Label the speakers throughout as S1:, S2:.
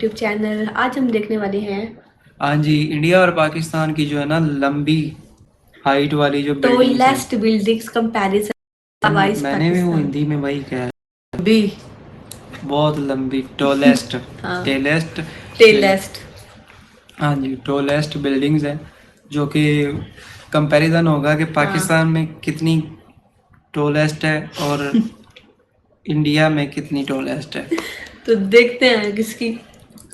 S1: YouTube channel. आज हम देखने वाले हैं
S2: हाँ जी, इंडिया और पाकिस्तान की जो है ना लंबी हाइट वाली जो बिल्डिंग्स हैं।
S1: टॉलेस्ट बिल्डिंग्स कंपैरिजन वाइज
S2: मैंने भी वो
S1: पाकिस्तान
S2: हिंदी में वही कहा है।
S1: बी।
S2: बहुत लंबी टॉलेस्ट
S1: हाँ,
S2: टेलेस्ट
S1: टेलेस्ट।
S2: हाँ जी, टॉलेस्ट बिल्डिंग्स हैं जो कि कंपैरिजन होगा कि
S1: हाँ,
S2: पाकिस्तान में कितनी टॉलेस्ट है और इंडिया में कितनी टॉलेस्ट है।
S1: तो देखते हैं किसकी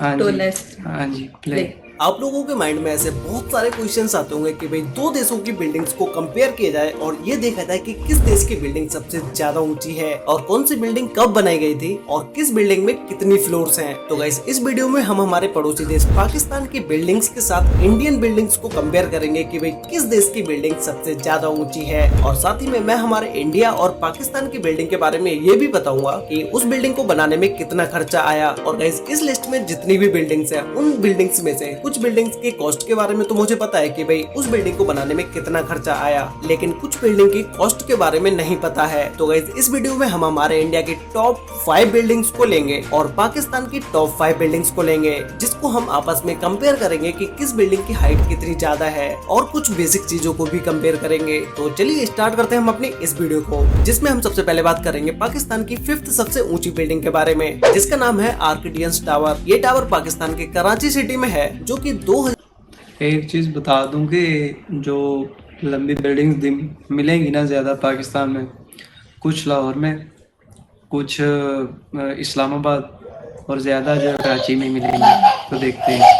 S2: हाँ जी,
S1: टॉलेस्ट।
S2: हाँ जी, प्ले।
S1: प्ले।
S3: आप लोगों के माइंड में ऐसे बहुत सारे क्वेश्चंस आते होंगे कि भाई दो देशों की बिल्डिंग्स को कंपेयर किया जाए और ये देखा जाए कि किस देश की बिल्डिंग सबसे ज्यादा ऊंची है और कौन सी बिल्डिंग कब बनाई गई थी और किस बिल्डिंग में कितनी फ्लोर्स हैं। तो गाइस इस वीडियो में हम हमारे पड़ोसी देश पाकिस्तान की बिल्डिंग्स के साथ इंडियन बिल्डिंग्स को कंपेयर करेंगे कि भाई किस देश की बिल्डिंग सबसे ज्यादा ऊंची है। और साथ ही में मैं हमारे इंडिया और पाकिस्तान की बिल्डिंग के बारे में ये भी बताऊंगा कि उस बिल्डिंग को बनाने में कितना खर्चा आया। और गाइस इस लिस्ट में जितनी भी बिल्डिंग्स है उन बिल्डिंग्स में से कुछ बिल्डिंग्स के कॉस्ट के बारे में तो मुझे पता है कि भाई उस बिल्डिंग को बनाने में कितना खर्चा आया, लेकिन कुछ बिल्डिंग की कॉस्ट के बारे में नहीं पता है। तो गाइस इस वीडियो में हम हमारे इंडिया की टॉप 5 बिल्डिंग्स को लेंगे और पाकिस्तान की टॉप 5 बिल्डिंग्स को लेंगे, जिसको हम आपस में कंपेयर करेंगे कि किस बिल्डिंग की हाइट कितनी ज्यादा है और कुछ बेसिक चीजों को भी कंपेयर करेंगे। तो चलिए स्टार्ट करते हैं हम अपनी इस वीडियो को, जिसमें हम सबसे पहले बात करेंगे पाकिस्तान की 5th सबसे ऊंची बिल्डिंग के बारे में, जिसका नाम है आर्किडियंस टावर। ये टावर पाकिस्तान के कराची सिटी में है, जो कि 2000
S2: एक चीज़ बता दूं कि जो लंबी बिल्डिंग्स मिलेंगी ना ज़्यादा पाकिस्तान में, कुछ लाहौर में, कुछ इस्लामाबाद और ज़्यादा जो कराची में मिलेंगी। तो देखते हैं।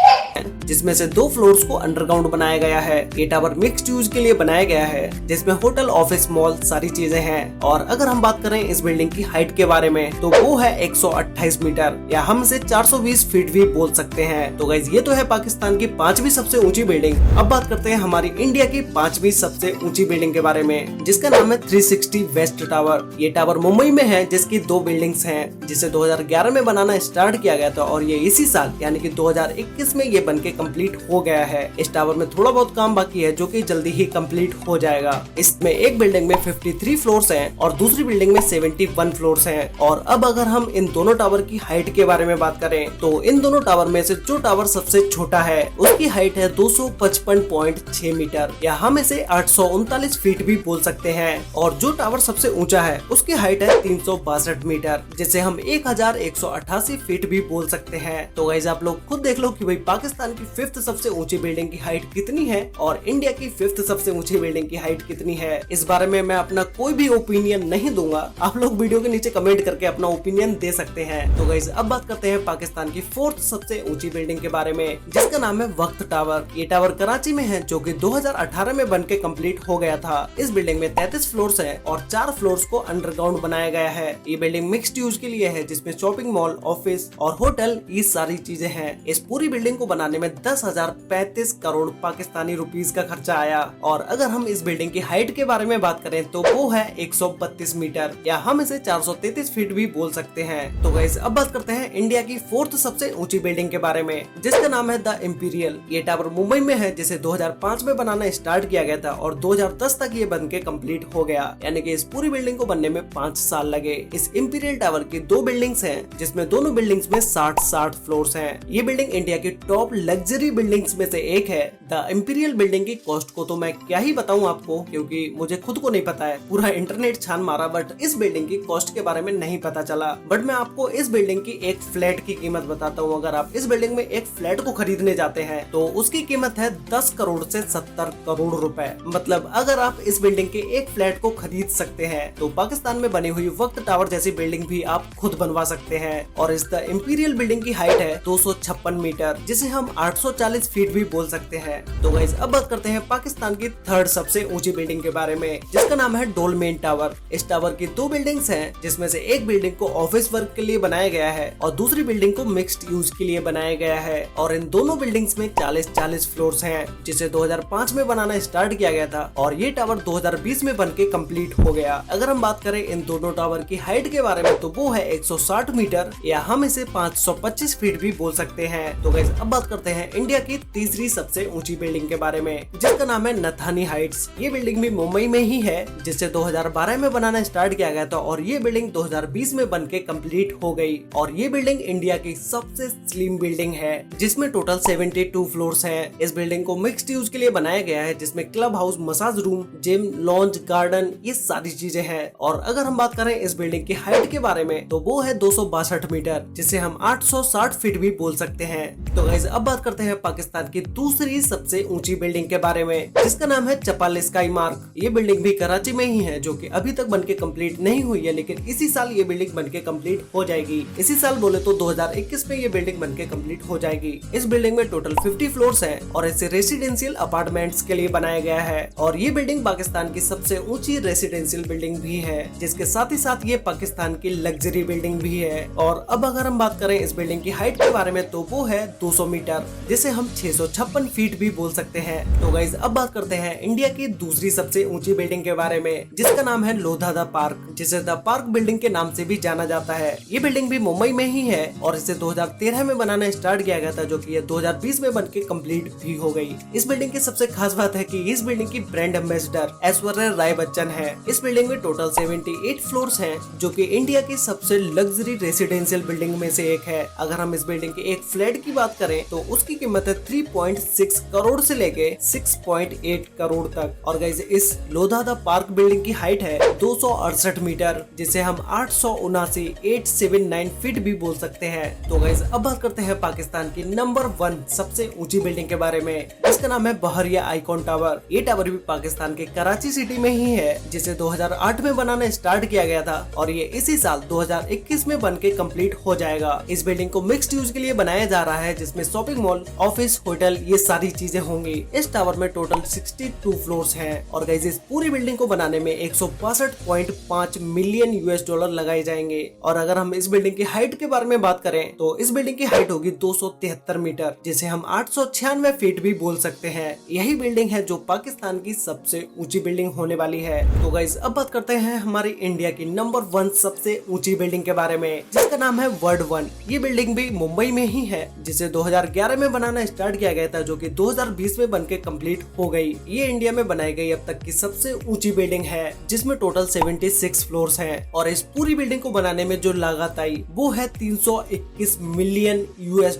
S3: जिसमें से 2 फ्लोर्स को अंडरग्राउंड बनाया गया है। ये टावर मिक्स्ड यूज के लिए बनाया गया है, जिसमें होटल, ऑफिस, मॉल सारी चीजें हैं। और अगर हम बात करें इस बिल्डिंग की हाइट के बारे में तो वो है 128 मीटर या हम इसे 420 फीट भी बोल सकते हैं। तो गाइज ये तो है पाकिस्तान की 5वीं सबसे ऊंची बिल्डिंग। अब बात करते हैं हमारी इंडिया की 5वीं सबसे ऊंची बिल्डिंग के बारे में, जिसका नाम है 360 वेस्ट टावर। ये टावर मुंबई में है, जिसकी 2 बिल्डिंग्स हैं, जिसे 2011 में बनाना स्टार्ट किया गया था और ये इसी साल यानी कि 2021 में ये बनके कंप्लीट हो गया है। इस टावर में थोड़ा बहुत काम बाकी है, जो कि जल्दी ही कंप्लीट हो जाएगा। इसमें एक बिल्डिंग में 53 फ्लोर्स हैं और दूसरी बिल्डिंग में 71 फ्लोर्स हैं। और अब अगर हम इन दोनों टावर की हाइट के बारे में बात करें तो इन दोनों टावर में से जो टावर सबसे छोटा है उसकी हाइट है 255.6 मीटर या हम इसे 839 फीट भी बोल सकते हैं। और जो टावर सबसे ऊंचा है उसकी हाइट है 362 मीटर, जिसे हम 1188 फीट भी बोल सकते हैं। तो गाइस आप लोग खुद देख लो कि भाई पाकिस्तान की 5th सबसे ऊंची बिल्डिंग की हाइट कितनी है और इंडिया की 5th सबसे ऊंची बिल्डिंग की हाइट कितनी है। इस बारे में मैं अपना कोई भी ओपिनियन नहीं दूंगा, आप लोग वीडियो के नीचे कमेंट करके अपना ओपिनियन दे सकते हैं। तो गाइस अब बात करते हैं पाकिस्तान की 4th सबसे ऊंची बिल्डिंग के बारे में, जिसका नाम है वक्त टावर। ये टावर कराची में है, जो कि 2018 में बनके कंप्लीट हो गया था। इस बिल्डिंग में 33 फ्लोर्स है और 4 फ्लोर्स को अंडरग्राउंड बनाया गया है। ये बिल्डिंग मिक्स्ड यूज के लिए है, जिसमें शॉपिंग मॉल, ऑफिस और होटल ये सारी चीजें हैं। इस पूरी बिल्डिंग को बनाने में 10,035 करोड़ पाकिस्तानी रुपीस का खर्चा आया। और अगर हम इस बिल्डिंग की हाइट के बारे में बात करें तो वो है 132 मीटर या हम इसे 433 फीट भी बोल सकते हैं। तो गाइस अब बात करते हैं इंडिया की 4th सबसे ऊंची बिल्डिंग के बारे में, जिसका नाम है द इंपीरियल। ये टावर मुंबई में है, जिसे 2005 में बनाना स्टार्ट किया गया था और 2010 तक ये बनके कंप्लीट हो गया, यानी कि इस पूरी बिल्डिंग को बनने में 5 साल लगे। इस इंपीरियल टावर की 2 बिल्डिंग्स हैं, जिसमें दोनों बिल्डिंग्स में 60 फ्लोर्स हैं। ये बिल्डिंग इंडिया की टॉप लग्जरी बिल्डिंग्स में से एक है। द इंपीरियल बिल्डिंग की कॉस्ट को तो मैं क्या ही बताऊं आपको, क्योंकि मुझे खुद को नहीं पता है। पूरा इंटरनेट छान मारा बट इस बिल्डिंग की कॉस्ट के बारे में नहीं पता चला। बट मैं आपको इस बिल्डिंग की एक फ्लैट की कीमत बताता हूँ। अगर आप इस बिल्डिंग में एक फ्लैट को खरीदने जाते हैं तो उसकी कीमत है 10 करोड़ से 70 करोड़ रुपए। मतलब अगर आप इस बिल्डिंग के एक फ्लैट को खरीद सकते हैं तो पाकिस्तान में बनी हुई वक्त टावर जैसी बिल्डिंग भी आप खुद बनवा सकते हैं। और इस द इंपीरियल बिल्डिंग की हाइट है 256 मीटर, जिसे हम 840 फीट भी बोल सकते हैं। तो गाइस अब बात करते हैं पाकिस्तान की 3rd सबसे ऊंची बिल्डिंग के बारे में, जिसका नाम है डोलमेन टावर। इस टावर की 2 बिल्डिंग्स हैं, जिसमें से एक बिल्डिंग को ऑफिस वर्क के लिए बनाया गया है और दूसरी बिल्डिंग को मिक्स्ड यूज के लिए बनाया गया है। और इन दोनों बिल्डिंग्स में 40 फ्लोर्स हैं, जिसे 2005 में बनाना स्टार्ट किया गया था और ये टावर 2020 में बनके कंप्लीट हो गया। अगर हम बात करें इन दोनों टावर की हाइट के बारे में तो वो है 160 मीटर या हम इसे 525 फीट भी बोल सकते हैं। तो गाइस अब बात करते हैं हैं इंडिया की तीसरी सबसे ऊंची बिल्डिंग के बारे में, जिसका नाम है नथानी हाइट्स। ये बिल्डिंग भी मुंबई में ही है, जिसे 2012 में बनाना स्टार्ट किया गया था और ये बिल्डिंग 2020 में बनके कंप्लीट हो गई। और ये बिल्डिंग इंडिया की सबसे स्लिम बिल्डिंग है, जिसमें टोटल 72 फ्लोर्स हैं। इस बिल्डिंग को मिक्स्ड यूज के लिए बनाया गया है, जिसमें club house, massage room, gym, lounge, garden, ये सारी चीजें हैं। और अगर हम बात करें इस बिल्डिंग की हाइट के बारे में, तो वो है 262 मीटर, जिसे हम 860 फीट भी बोल सकते हैं। तो गाइस अब बात करते हैं पाकिस्तान की दूसरी सबसे ऊंची बिल्डिंग के बारे में, जिसका नाम है चपाल स्काई मार्क। ये बिल्डिंग भी कराची में ही है, जो कि अभी तक बनके कंप्लीट नहीं हुई है, लेकिन इसी साल ये बिल्डिंग बनके कंप्लीट हो जाएगी। इसी साल बोले तो 2021 में ये बिल्डिंग बनके कंप्लीट हो जाएगी। इस बिल्डिंग में टोटल 50 फ्लोर्स हैं और इसे रेसिडेंशियल अपार्टमेंट्स के लिए बनाया गया है। और ये बिल्डिंग पाकिस्तान की सबसे ऊंची रेसिडेंशियल बिल्डिंग भी है, जिसके साथ ही साथ ये पाकिस्तान की लग्जरी बिल्डिंग भी है। और अब अगर हम बात करें इस बिल्डिंग की हाइट के बारे में, तो वो है 200 मीटर, जिसे हम 656 फीट भी बोल सकते हैं। तो गाइस अब बात करते हैं इंडिया की दूसरी सबसे ऊंची बिल्डिंग के बारे में, जिसका नाम है लोधा द पार्क, जिसे द पार्क बिल्डिंग के नाम से भी जाना जाता है। ये बिल्डिंग भी मुंबई में ही है और इसे 2013 में बनाना स्टार्ट किया गया था, जो कि ये 2020 में बनके कंप्लीट भी हो गई। इस बिल्डिंग की सबसे खास बात है कि इस बिल्डिंग की ब्रांड एम्बेसडर ऐश्वर्या राय बच्चन है। इस बिल्डिंग में टोटल 78 फ्लोर्स हैं, जो कि इंडिया की सबसे लग्जरी रेसिडेंशियल बिल्डिंग में से एक है। अगर हम इस बिल्डिंग के एक फ्लैट की बात करें तो उसकी कीमत है 3.6 करोड़ से लेके 6.8 करोड़ तक। और गाइस इस लोधा द पार्क बिल्डिंग की हाइट है 268 मीटर, जिसे हम 879 फीट भी बोल सकते हैं। तो गाइस अब बात करते हैं पाकिस्तान की नंबर 1 सबसे ऊंची बिल्डिंग के बारे में, जिसका नाम है बहरिया आइकॉन टावर। ये टावर भी पाकिस्तान के कराची सिटी में ही है, जिसे 2008 में बनाना स्टार्ट किया गया था और ये इसी साल 2021 में बनके कंप्लीट हो जाएगा। इस बिल्डिंग को मिक्स्ड यूज के लिए बनाया जा रहा है, जिसमें शॉपिंग मॉल, ऑफिस, होटल, ये सारी चीजें होंगी। इस टावर में टोटल 62 फ्लोर्स हैं और गाइस इस पूरी बिल्डिंग को बनाने में 162.5 मिलियन $US लगाए जाएंगे। और अगर हम इस बिल्डिंग की हाइट के बारे में बात करें तो इस बिल्डिंग की हाइट होगी 273 मीटर, जिसे हम 896 फीट भी बोल सकते हैं। यही बिल्डिंग है जो पाकिस्तान की सबसे ऊंची बिल्डिंग होने वाली है। तो गाइस अब बात करते हैं हमारी इंडिया की नंबर 1 सबसे ऊंची बिल्डिंग के बारे में, जिसका नाम है वर्ल्ड 1। ये बिल्डिंग भी मुंबई में ही है, जिसे 2011 में बनाना स्टार्ट किया गया था, जो कि 2020 में बनके कंप्लीट हो गई। ये इंडिया में बनाई गई अब तक की सबसे ऊंची बिल्डिंग है, जिसमें टोटल 76 फ्लोर्स हैं। और इस पूरी बिल्डिंग को बनाने में जो लागत आई वो है 321 मिलियन $US।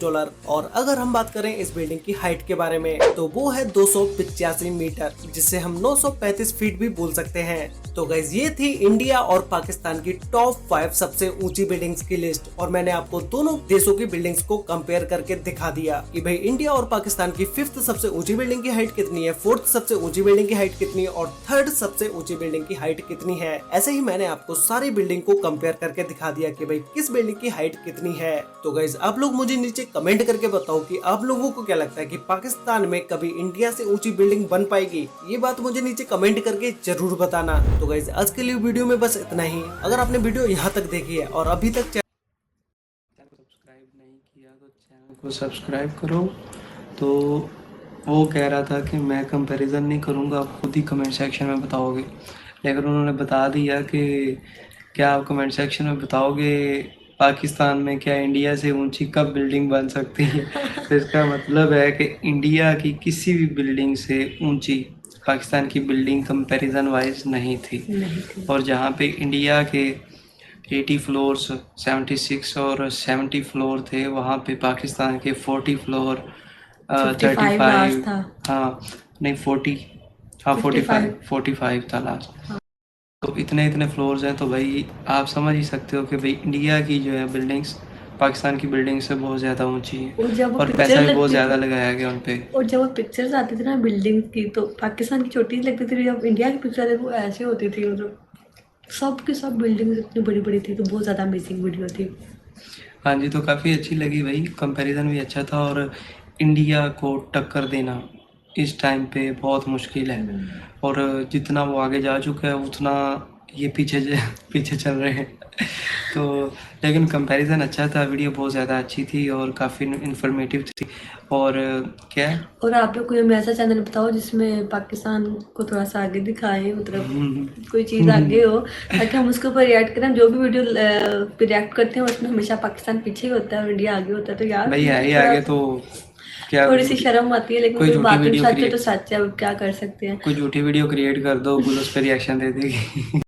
S3: और अगर हम बात करें इस बिल्डिंग की हाइट के बारे में, तो वो है 285 मीटर, जिसे हम 935 फीट भी बोल सकते हैं। तो गाइस ये थी इंडिया और पाकिस्तान की टॉप 5 सबसे ऊंची बिल्डिंग्स की लिस्ट। और मैंने आपको दोनों देशों की बिल्डिंग्स को कंपेयर करके दिखा दिया कि भाई इंडिया और पाकिस्तान की 5th सबसे ऊंची बिल्डिंग की हाइट कितनी है, 4th सबसे ऊंची बिल्डिंग की हाइट कितनी है और 3rd सबसे ऊंची बिल्डिंग की हाइट कितनी है। ऐसे ही मैंने आपको सारी बिल्डिंग को कंपेयर करके दिखा दिया कि भाई किस बिल्डिंग की हाइट कितनी है। तो गाइस आप लोग मुझे नीचे कमेंट करके बताओ कि आप लोगों को क्या लगता है कि पाकिस्तान में कभी इंडिया से ऊंची बिल्डिंग बन पाएगी। ये बात मुझे नीचे कमेंट करके जरूर बताना। तो गाइस आज के लिए वीडियो में बस इतना ही। अगर आपने वीडियो यहाँ तक देखी है और अभी तक
S2: चैनल को सब्सक्राइब नहीं किया तो चैनल को सब्सक्राइब करो। तो वो कह रहा था कि मैं कंपैरिजन नहीं करूँगा, आप खुद ही कमेंट सेक्शन में बताओगे, लेकिन उन्होंने बता दिया कि क्या आप कमेंट सेक्शन में बताओगे पाकिस्तान में क्या इंडिया से ऊंची कब बिल्डिंग बन सकती है। तो इसका मतलब है कि इंडिया की किसी भी बिल्डिंग से ऊंची पाकिस्तान की बिल्डिंग कंपैरिजन वाइज नहीं थी। और जहाँ पे इंडिया के 80 फ्लोर्स, 76 और 70 फ्लोर थे, वहाँ पे पाकिस्तान के 40 फ्लोर, 35, हाँ नहीं 40, हाँ 45 था लास्ट। तो इतने फ्लोर्स हैं, तो भाई आप समझ ही सकते हो कि भाई इंडिया की जो है बिल्डिंग्स पाकिस्तान की बिल्डिंग से बहुत ज़्यादा ऊंची है और पैसा भी बहुत ज़्यादा लगाया गया उन पे।
S1: और जब वो पिक्चर्स आती थी ना बिल्डिंग की, तो पाकिस्तान की छोटी लगती थी, जब इंडिया की पिक्चर वो ऐसे होती थी, मतलब सब की सब बिल्डिंग इतनी बड़ी बड़ी थी, तो बहुत ज़्यादा अमेजिंग वीडियो थी।
S2: हाँ जी, तो काफ़ी अच्छी लगी भाई, कंपैरिजन भी अच्छा था। और इंडिया को टक्कर देना इस टाइम पे बहुत मुश्किल है, और जितना वो आगे जा चुका है उतना ये पीछे चल रहे हैं। तो लेकिन कंपैरिजन अच्छा था, वीडियो बहुत ज़्यादा अच्छी थी और काफ़ी इन्फॉर्मेटिव थी। और क्या है,
S1: और आप लोग कोई हमें ऐसा चैनल बताओ जिसमें पाकिस्तान को थोड़ा सा आगे दिखाए, मतलब कोई चीज़ आगे हो, ताकि हम उसके ऊपर रिएक्ट करें। जो भी वीडियो पे रिएक्ट करते हैं उसमें हमेशा पाकिस्तान पीछे ही होता है और इंडिया आगे होता है। तो यार
S2: भाई है ही आगे, तो क्या
S1: थोड़ी सी शर्म आती है, लेकिन
S2: कोई
S1: कोई
S2: झूठी
S1: बात नहीं,
S2: वीडियो
S1: सच है
S2: क्रिएट
S1: तो सच है, अब क्या कर सकते हैं।
S2: कोई झूठी वीडियो क्रिएट कर दो, गूगल उस पर रिएक्शन दे देगी।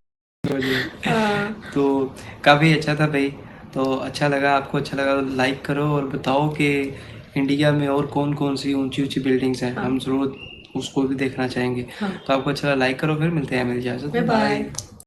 S1: हाँ
S2: तो काफ़ी अच्छा था भाई। तो अच्छा लगा, आपको अच्छा लगा तो लाइक करो और बताओ कि इंडिया में और कौन कौन सी ऊंची ऊंची बिल्डिंग्स हैं,
S1: हाँ
S2: हम ज़रूर उसको भी देखना चाहेंगे।
S1: हाँ।
S2: तो आपको अच्छा लगा लाइक करो, फिर मिलते हैं, मेरी इजाज़त,
S1: बाय
S2: बाय।
S1: बाय।